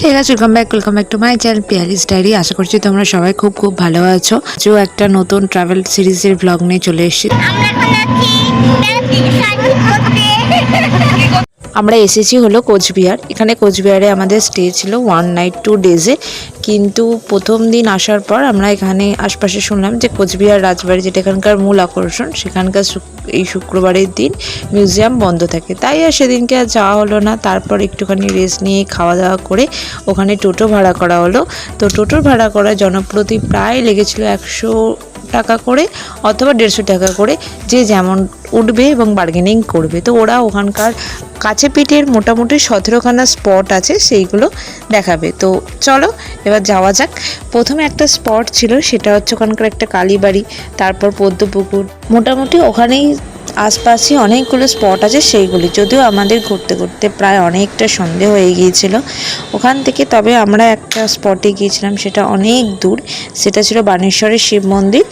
Hey guys welcome back to my channel Piyali's diary. आशा करছি তোমরা সবাই খুব ভালো আছো। যে একটা নতুন ট্রাভেল সিরিজের ব্লগ নিয়ে চলে এসেছি। আমরা এসেছি হলো কোচবিহার। এখানে কোচবিহারে আমাদের স্টে ছিল 1 নাইট 2 ডেজে। কিন্তু প্রথম দিন আসার পর আমরা এখানে আশপাশে শুনলাম যে কোচবিহার রাজবাড়ি, যেটা এখানকার মূল আকর্ষণ, সেখানকার এই শুক্রবারের দিন মিউজিয়াম বন্ধ থাকে, তাই আর সেদিনকে আর যাওয়া হলো না। তারপর একটুখানি রেস্ট নিয়ে খাওয়া দাওয়া করে ওখানে টোটো ভাড়া করা হলো। তো টোটোর ভাড়া করা জনপ্রতি প্রায় লেগেছিল 100 টাকা করে অথবা 150 টাকা করে, যে যেমন উঠবে এবং বার্গেনিং করবে। তো ওরা ওখানকার কাছে পিঠের মোটামুটি 17খানা স্পট আছে, সেইগুলো দেখাবে। তো চলো এবার যাওয়া যাক। প্রথমে একটা স্পট ছিল, সেটা হচ্ছে ওখানকার একটা কালীবাড়ি, তারপর পদ্মপুকুর, মোটামুটি ওখানেই আশপাশে অনেকগুলো স্পট আছে সেইগুলি। যদিও আমাদের ঘুরতে ঘুরতে প্রায় অনেকটা সন্ধে হয়ে গিয়েছিল ওখান থেকে, তবে আমরা একটা স্পটে গিয়েছিলাম, সেটা অনেক দূর, সেটা ছিল বানেশ্বরের শিব মন্দির।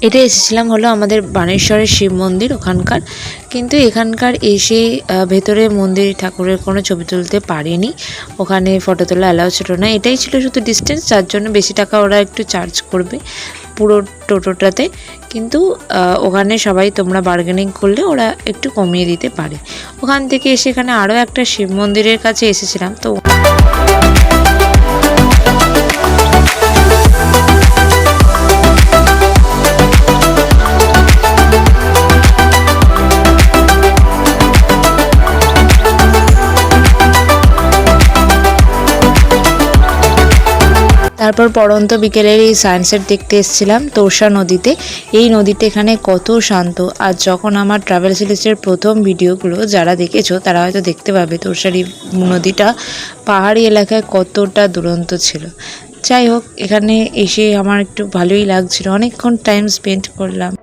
এটা এসেছিলাম হলো আমাদের বানেশ্বরের শিব মন্দির ওখানকার। কিন্তু এখানকার এসে ভেতরে মন্দির ঠাকুরের কোনো ছবি তুলতে পারিনি, ওখানে ফটো তোলা অ্যালাউ ছিল না। এটাই ছিল শুধু ডিস্টেন্স, যার জন্য বেশি টাকা ওরা একটু চার্জ করবে পুরো টোটোটাতে। কিন্তু ওখানে সবাই তোমরা বার্গেনিং করলে ওরা একটু কমিয়ে দিতে পারে। ওখান থেকে এসে এখানে আরও একটা শিব মন্দিরের কাছে এসেছিলাম। তো তারপর পড়ন্ত বিকেলের এই সানসেট দেখতে এসেছিলাম তোরসা নদীতে। এই নদীটা এখানে কত শান্ত। আর যখন আমার ট্রাভেল সিরিজের প্রথম ভিডিওগুলো যারা দেখেছো তারা হয়তো দেখতে পাবে তোরসার এই নদীটা পাহাড়ি এলাকায় কতটা দুরন্ত ছিল। যাই হোক, এখানে এসে আমার একটু ভালোই লাগছিল, অনেকক্ষণ টাইম স্পেন্ড করলাম।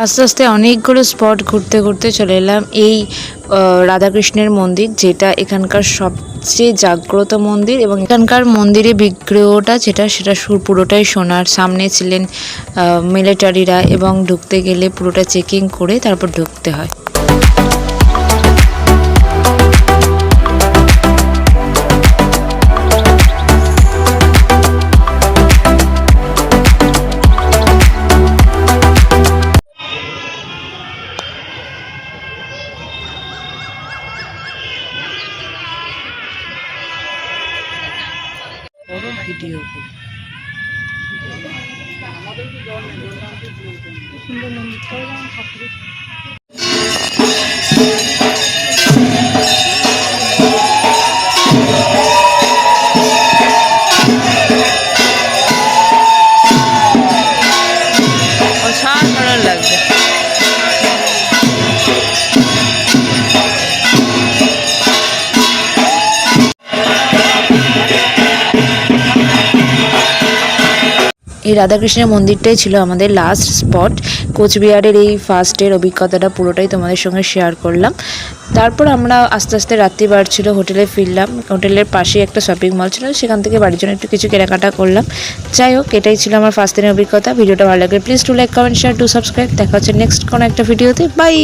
আস্তে আস্তে অনেকগুলো স্পট ঘুরতে ঘুরতে চলে এলাম এই রাধাকৃষ্ণের মন্দির, যেটা এখানকার সবচেয়ে জাগ্রত মন্দির এবং এখানকার মন্দিরে বিগ্রহটা সেটা পুরোটাই সোনার। সামনে ছিলেন মিলিটারিরা এবং ঢুকতে গেলে পুরোটা চেকিং করে তারপর ঢুকতে হয়। ভিডিও অসাধারণ লাগছে। এই রাধাকৃষ্ণের মন্দিরটাই ছিল আমাদের লাস্ট স্পট। কোচবিহারের এই ফার্স্টের অভিজ্ঞতাটা পুরোটাই তোমাদের সঙ্গে শেয়ার করলাম। তারপর আমরা আস্তে আস্তে রাত্রি বাড়ছিল, হোটেলে ফিরলাম। হোটেলের পাশেই একটা শপিং মল ছিল, সেখান থেকে বাড়ির জন্য একটু কিছু কেনাকাটা করলাম। যাই হোক, এটাই ছিল আমার ফার্স্ট দিনের অভিজ্ঞতা। ভিডিওটা ভালো লাগলে please to like, comment, share, to subscribe. দেখা হচ্ছে নেক্সট কোনো একটা ভিডিওতে। বাই।